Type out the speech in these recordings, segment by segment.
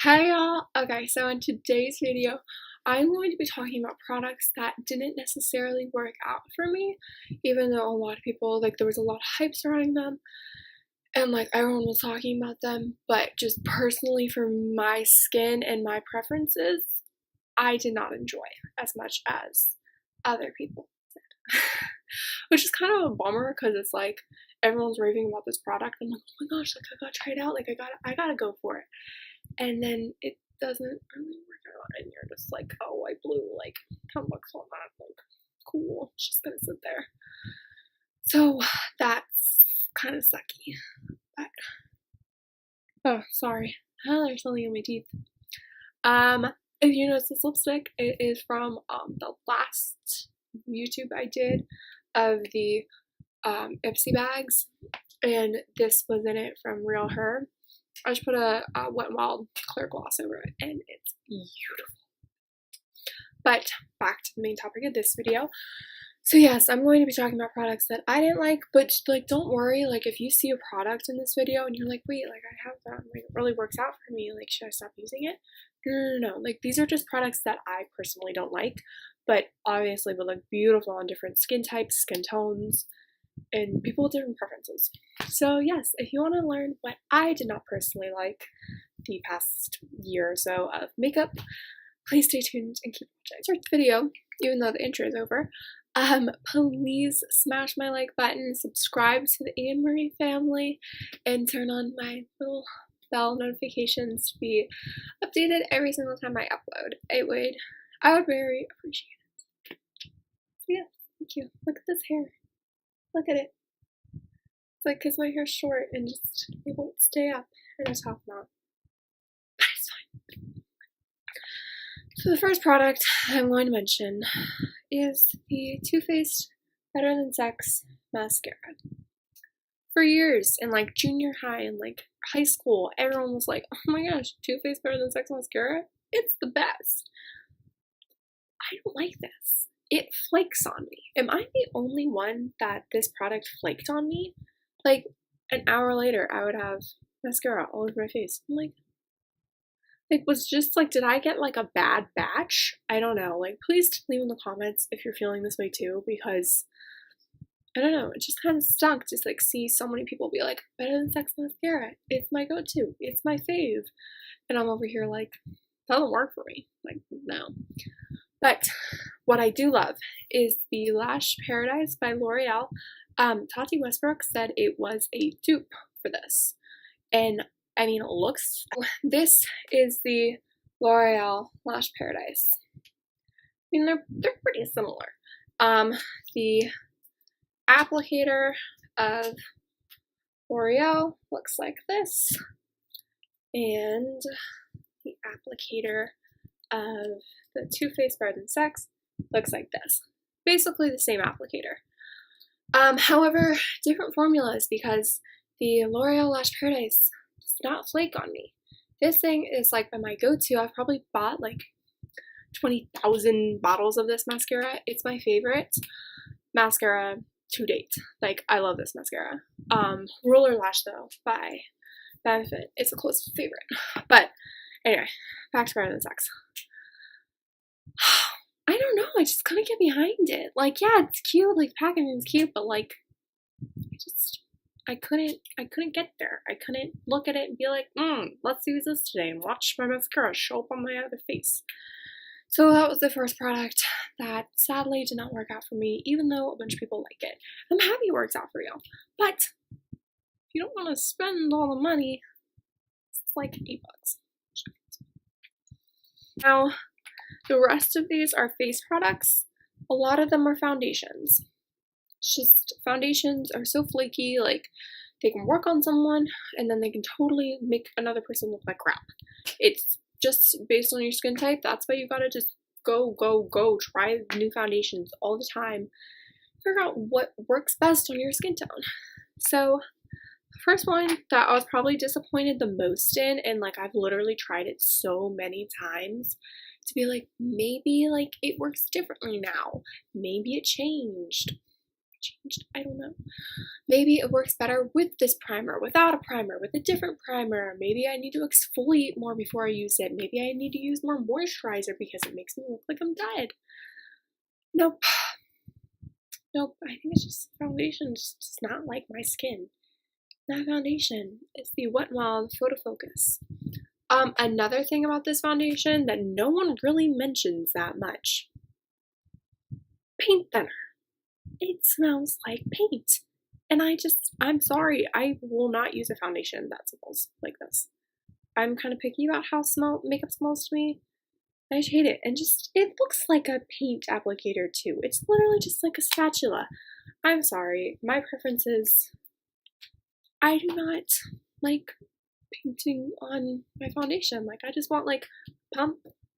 Hey y'all! Okay, so in today's video, I'm going to be talking about products that didn't necessarily work out for me, even though a lot of people, there was a lot of hype surrounding them, and everyone was talking about them, but just personally for my skin and my preferences, I did not enjoy as much as other people did. Which is kind of a bummer because it's like everyone's raving about this product. I'm like, oh my gosh, I gotta try it out, I gotta go for it. And then it doesn't really work out, and you're just like, oh, I blew like 10 bucks on that. Like, cool, it's just gonna sit there. So that's kind of sucky. But oh, sorry. There's something in my teeth. If you notice this lipstick, it is from the last YouTube I did of the Ipsy bags, and this was in it from Real Her. I just put a Wet n Wild clear gloss over it, and it's beautiful. But back to the main topic of this video. So yes, I'm going to be talking about products that I didn't like, but don't worry, if you see a product in this video and you're like, wait, I have that, it really works out for me, should I stop using it? No. These are just products that I personally don't like, but obviously would look beautiful on different skin types, skin tones, and people with different preferences. So yes, if you want to learn what I did not personally like the past year or so of makeup, please stay tuned and keep watching. Start the video, even though the intro is over. Please smash my like button, subscribe to the Anne Marie family, and turn on my little bell notifications to be updated every single time I upload. I would very appreciate it. So yeah, thank you. Look at this hair. Look at it. It's because my hair's short and it won't stay up in a top knot. But it's fine. So the first product I'm going to mention is the Too Faced Better Than Sex mascara. For years in junior high and high school, everyone was like, oh my gosh, Too Faced Better Than Sex mascara? It's the best. I don't like this. It flakes on me. Am I the only one that this product flaked on me? An hour later, I would have mascara all over my face. I'm like, it was just did I get a bad batch? I don't know. Please leave in the comments if you're feeling this way too, because I don't know. It just kind of stunk. Just see so many people be like, Better Than Sex mascara. It's my go-to. It's my fave. And I'm over here doesn't work for me. No. But what I do love is the Lash Paradise by L'Oreal. Tati Westbrook said it was a dupe for this. And I mean, it looks. This is the L'Oreal Lash Paradise. I mean, they're pretty similar. The applicator of L'Oreal looks like this. And the applicator of the Too Faced Better Than Sex looks like this. Basically the same applicator. However, different formulas because the L'Oreal Lash Paradise does not flake on me. This thing is my go-to. I've probably bought 20,000 bottles of this mascara. It's my favorite mascara to date. I love this mascara. Roller Lash though by Benefit. It's a close favorite. But anyway, back to Better Than Sex. I don't know, I just couldn't get behind it. Yeah, it's cute, packaging's cute, but I couldn't get there. I couldn't look at it and be like, let's use this today and watch my mascara show up on my other face. So that was the first product that sadly did not work out for me, even though a bunch of people like it. I'm happy it works out for you, but if you don't want to spend all the money, it's $8 bucks. Now, the rest of these are face products. A lot of them are foundations. It's just foundations are so flaky, they can work on someone and then they can totally make another person look like crap. It's just based on your skin type. That's why you gotta just go, try new foundations all the time. Figure out what works best on your skin tone. So the first one that I was probably disappointed the most in, and I've literally tried it so many times, to be maybe it works differently now. Maybe it changed. changed. I don't know. Maybe it works better with this primer, without a primer, with a different primer. Maybe I need to exfoliate more before I use it. Maybe I need to use more moisturizer because it makes me look like I'm dead. Nope. Nope. I think it's just foundation just does not like my skin. That foundation is the Wet n Wild Photo Focus. Another thing about this foundation that no one really mentions that much. Paint thinner. It smells like paint. And I'm sorry, I will not use a foundation that smells like this. I'm kind of picky about how makeup smells to me. I just hate it. And it looks like a paint applicator too. It's literally just like a spatula. I'm sorry, my preference is I do not like painting on my foundation. Like, I just want, like, pump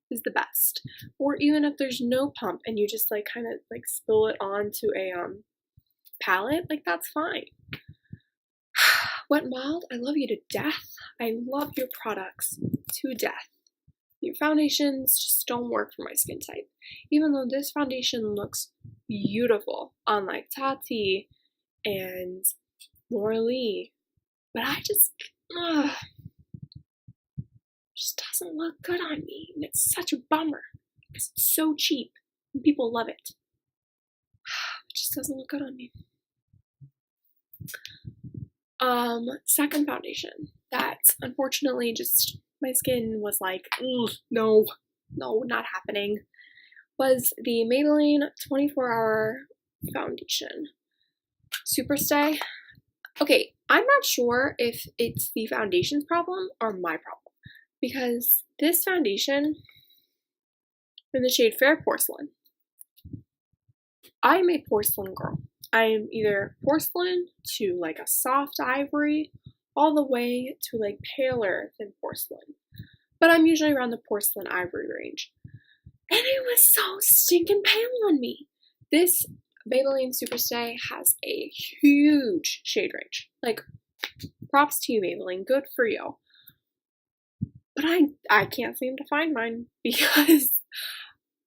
is the best. Or even if there's no pump and you just, like, kind of, like, spill it onto a, palette, like, that's fine. Wet n Wild, I love you to death. I love your products to death. Your foundations just don't work for my skin type. Even though this foundation looks beautiful on, like, Tati and Laura Lee. But I just doesn't look good on me. And it's such a bummer because it's so cheap and people love it. It just doesn't look good on me. Second foundation that unfortunately just my skin was like, no, not happening, was the Maybelline 24-Hour Foundation Superstay. Okay, I'm not sure if it's the foundation's problem or my problem, because this foundation in the shade Fair Porcelain, I'm a porcelain girl. I'm either porcelain to like a soft ivory all the way to like paler than porcelain, but I'm usually around the porcelain ivory range. And it was so stinking pale on me. This Maybelline Superstay has a huge shade range. Like, props to you, Maybelline. Good for you. But I can't seem to find mine because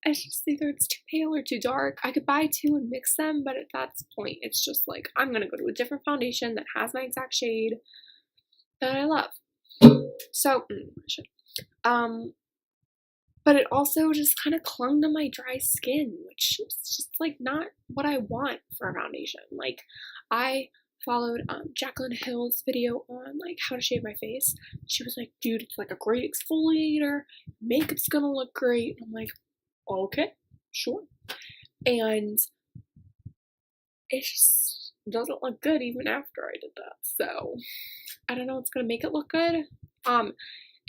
it's just either it's too pale or too dark. I could buy two and mix them, but at that point, it's just like, I'm going to go to a different foundation that has my exact shade that I love. So, but it also just kind of clung to my dry skin, which is just like not what I want for a foundation. Like, I followed Jaclyn Hill's video on like how to shave my face. She was like, dude, it's like a great exfoliator. Makeup's gonna look great. I'm like, okay, sure. And it just doesn't look good even after I did that. So I don't know what's gonna make it look good.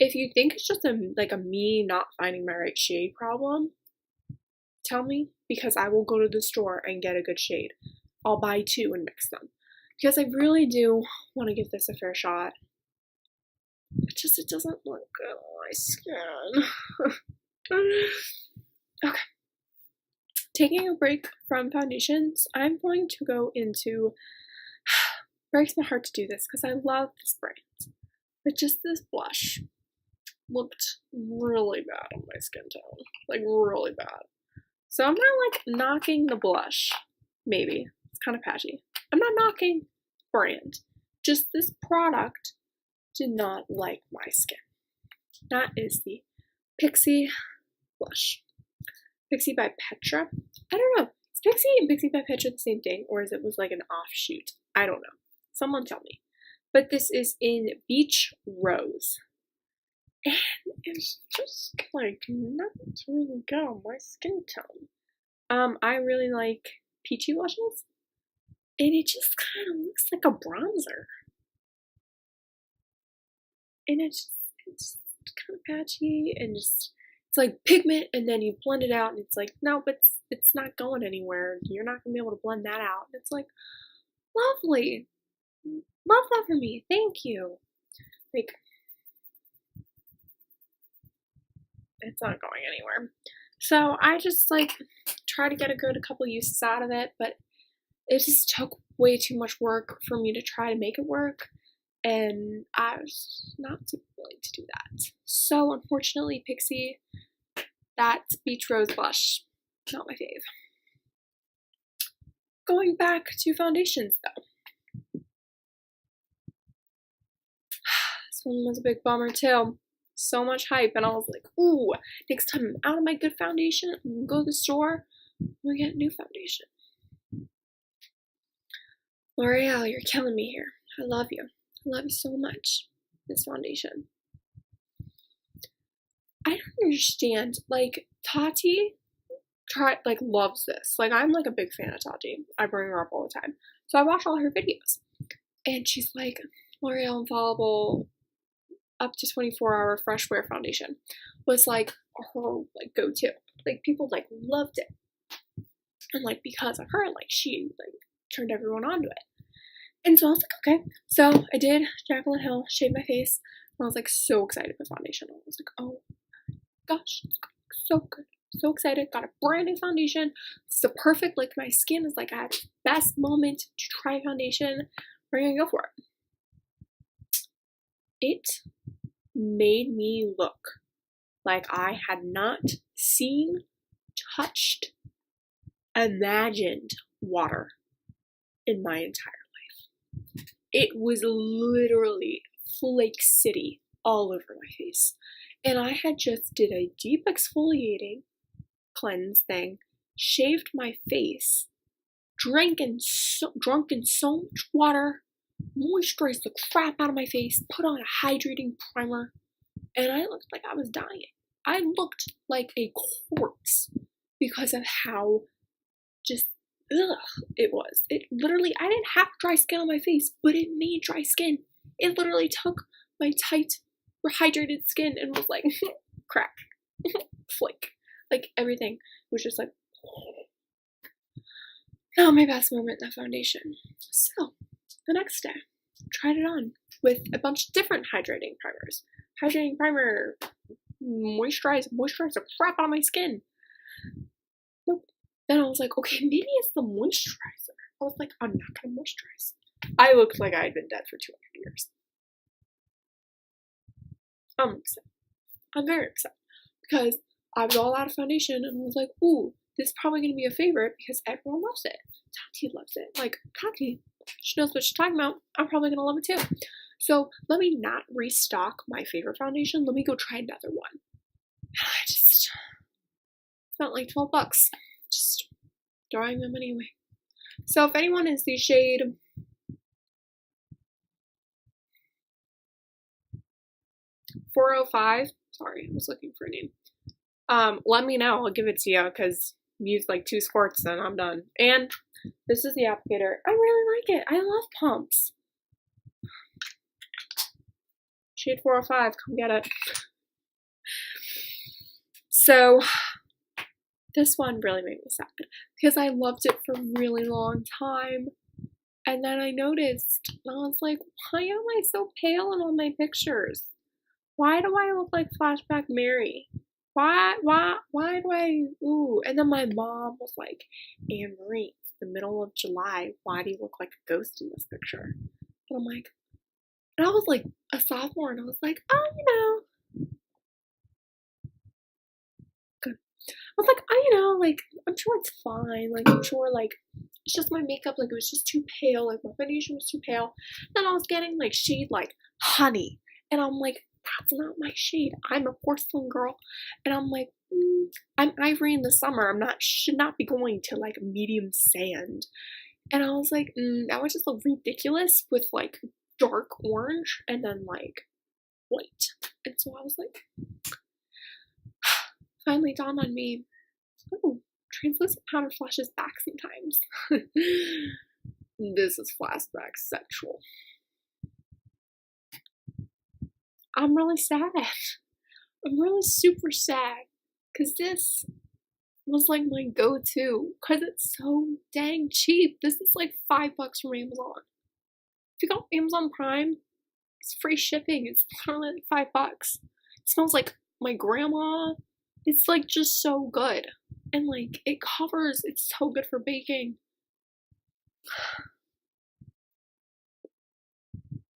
If you think it's just a me not finding my right shade problem, tell me, because I will go to the store and get a good shade. I'll buy two and mix them, because I really do want to give this a fair shot. It doesn't look good on my skin. Okay. Taking a break from foundations, I'm going to go into, breaks my heart to do this because I love this brand, but just this blush looked really bad on my skin tone, like really bad. So I'm not like knocking the blush, maybe, it's kind of patchy. I'm not knocking brand, just this product did not like my skin. That is the Pixie blush. Pixie by Petra. I don't know. Is Pixie and Pixie by Petra the same thing, or is it was like an offshoot? I don't know. Someone tell me. But this is in Beach Rose. And it's just like not really good on my skin tone. I really like peachy blushes. And it just kind of looks like a bronzer. And it's kind of patchy and just, it's like pigment, and then you blend it out and it's like, no, but it's not going anywhere. You're not going to be able to blend that out. And it's like, lovely. Love that for me. Thank you. Like, it's not going anywhere. So I just like try to get a couple uses out of it, but it just took way too much work for me to try to make it work, and I was not super willing to do that. So unfortunately, Pixie, that Beach Rose blush, not my fave. going back to foundations though. This one was a big bummer too. So much hype, and I was like, ooh, next time I'm out of my good foundation, I'm gonna go to the store, I'm gonna get a new foundation. L'Oreal, you're killing me here. I love you. I love you so much. This foundation. I don't understand. Like, Tati loves this. Like, I'm like a big fan of Tati. I bring her up all the time. So I watch all her videos. And she's like, L'Oreal Infallible up to 24-hour fresh wear foundation was like her like go-to. Like, people like loved it. And like, because of her, like, she like turned everyone onto it. And so I was like, okay. So I did Jaclyn Hill, shaved my face, and I was like so excited for foundation. I was like, oh my gosh, it's so good. So excited. Got a brand new foundation. It's the perfect, like, my skin is like at its best moment to try foundation. We're gonna go for it. It made me look like I had not seen, touched, imagined water in my entire life. It was literally Flake City all over my face. And I had just did a deep exfoliating cleanse thing, shaved my face, drunk in so much water, moisturized the crap out of my face, put on a hydrating primer, and I looked like I was dying. I looked like a corpse because of how just it was. It literally, I didn't have dry skin on my face, but it made dry skin. It literally took my tight, hydrated skin and was like, crack, flake. Like, everything was just like, not my best moment in that foundation. So, the next day, tried it on with a bunch of different hydrating primers. Hydrating primer, moisturize the crap out of my skin. Nope. Then I was like, okay, maybe it's the moisturizer. I was like, I'm not gonna moisturize. I looked like I had been dead for 200 years. I'm upset. I'm very upset because I was all out of foundation and I was like, ooh, this is probably gonna be a favorite because everyone loves it. Tati loves it. Like, Tati, she knows what she's talking about. I'm probably gonna love it too. So let me not restock my favorite foundation. Let me go try another one. I just spent like $12. Just throwing my money away. So if anyone is the shade 405, sorry, I was looking for a name. Let me know. I'll give it to you because use like 2 squirts and I'm done. And this is the applicator. I really like it. I love pumps. Shade 405, come get it. So this one really made me sad because I loved it for a really long time. And then I noticed, and I was like, why am I so pale in all my pictures? Why do I look like Flashback Mary? Why do I, ooh. And then my mom was like, Anne Marie, it's the middle of July. Why do you look like a ghost in this picture? And I'm like, and I was like a sophomore and I was like, oh, you know. Good. I was like, oh, you know, like, I'm sure it's fine. Like, I'm sure, like, it's just my makeup. Like, it was just too pale. Like, my foundation was too pale. Then I was getting, like, shade, like, honey. And I'm like, that's not my shade. I'm a porcelain girl. And I'm like, I'm ivory in the summer. Should not be going to like medium sand. And I was like, that would just look ridiculous with like dark orange and then like white. And so I was like, finally dawned on me, oh, translucent powder flashes back sometimes. This is flashback sexual. I'm really sad. I'm really super sad because this was like my go-to because it's so dang cheap. This is like $5 from Amazon. If you got Amazon Prime, it's free shipping. It's literally like $5. It smells like my grandma. It's like just so good. And like it covers, it's so good for baking.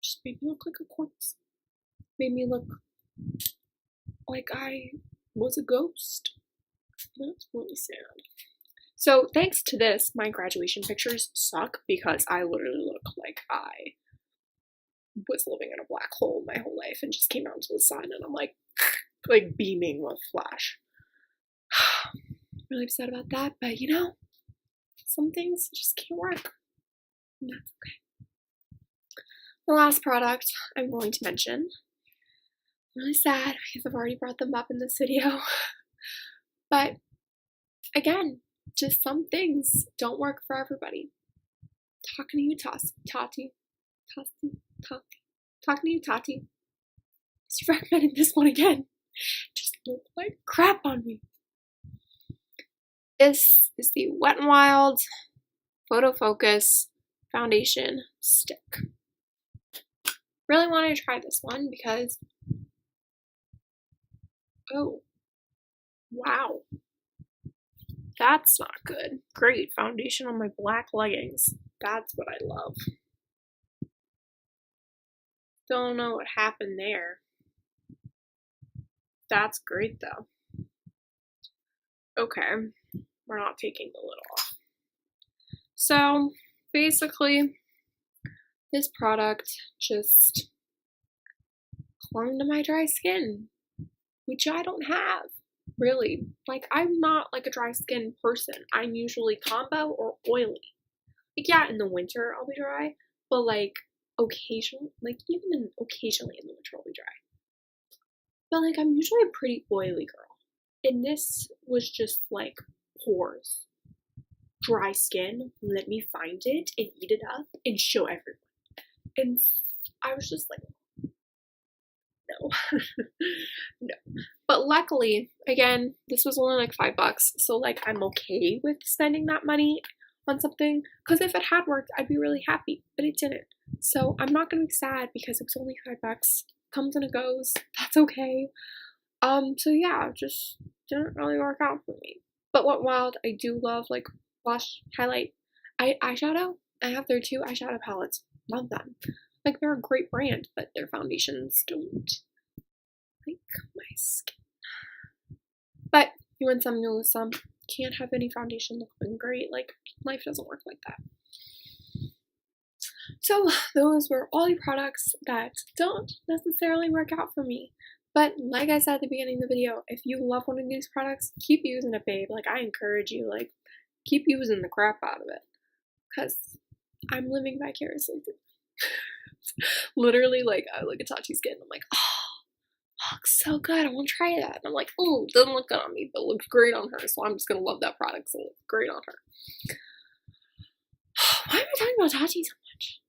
Just made me look like a corpse. Made me look like I was a ghost. That's really sad. So thanks to this, my graduation pictures suck because I literally look like I was living in a black hole my whole life and just came out into the sun and I'm like beaming with flash. Really upset about that, but you know, some things just can't work. And that's okay. The last product I'm going to mention, I'm really sad because I've already brought them up in this video, but again, just some things don't work for everybody. Talking to you, Tati. Talking to you, Tati. Just recommending this one again. Just look like crap on me. This is the Wet n Wild Photo Focus Foundation Stick. Really wanted to try this one because, oh, wow. That's not good. Great, foundation on my black leggings. That's what I love. Don't know what happened there. That's great though. Okay, we're not taking the lid off. So basically, this product just clung to my dry skin, which I don't have, really. Like, I'm not like a dry skin person. I'm usually combo or oily. Like, yeah, in the winter I'll be dry, but like occasionally, occasionally in the winter I'll be dry. But like, I'm usually a pretty oily girl. And this was just like pores. Dry skin, let me find it and eat it up and show everyone. And I was just like, no. No. But luckily, again, this was only like $5, so like I'm okay with spending that money on something, because if it had worked, I'd be really happy, but it didn't. So I'm not gonna be sad because it was only $5. Comes and it goes. That's okay. So yeah, just didn't really work out for me. But Wet n Wild, I do love, like, blush, highlight, eyeshadow. I have their 2 eyeshadow palettes. Love them. Like, they're a great brand, but their foundations don't like my skin. But you win some, you lose some. Can't have any foundation looking great. Like, life doesn't work like that. So those were all the products that don't necessarily work out for me. But like I said at the beginning of the video, if you love one of these products, keep using it, babe. Like, I encourage you, like, keep using the crap out of it. Because I'm living vicariously through literally, like, I look at Tati's skin and I'm like, oh, looks so good. I want to try that. And I'm like, oh, it doesn't look good on me, but it looks great on her. So I'm just going to love that product. So it looks great on her. Why am I talking about Tati so much?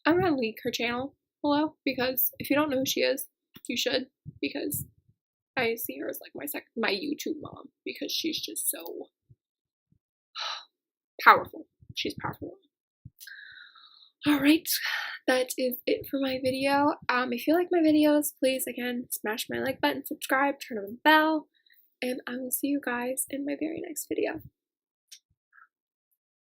I'm going to link her channel below, because if you don't know who she is, you should, because I see her as like my YouTube mom, because she's just so powerful. She's powerful. Alright, that is it for my video. If you like my videos, please, again, smash my like button, subscribe, turn on the bell, and I will see you guys in my very next video.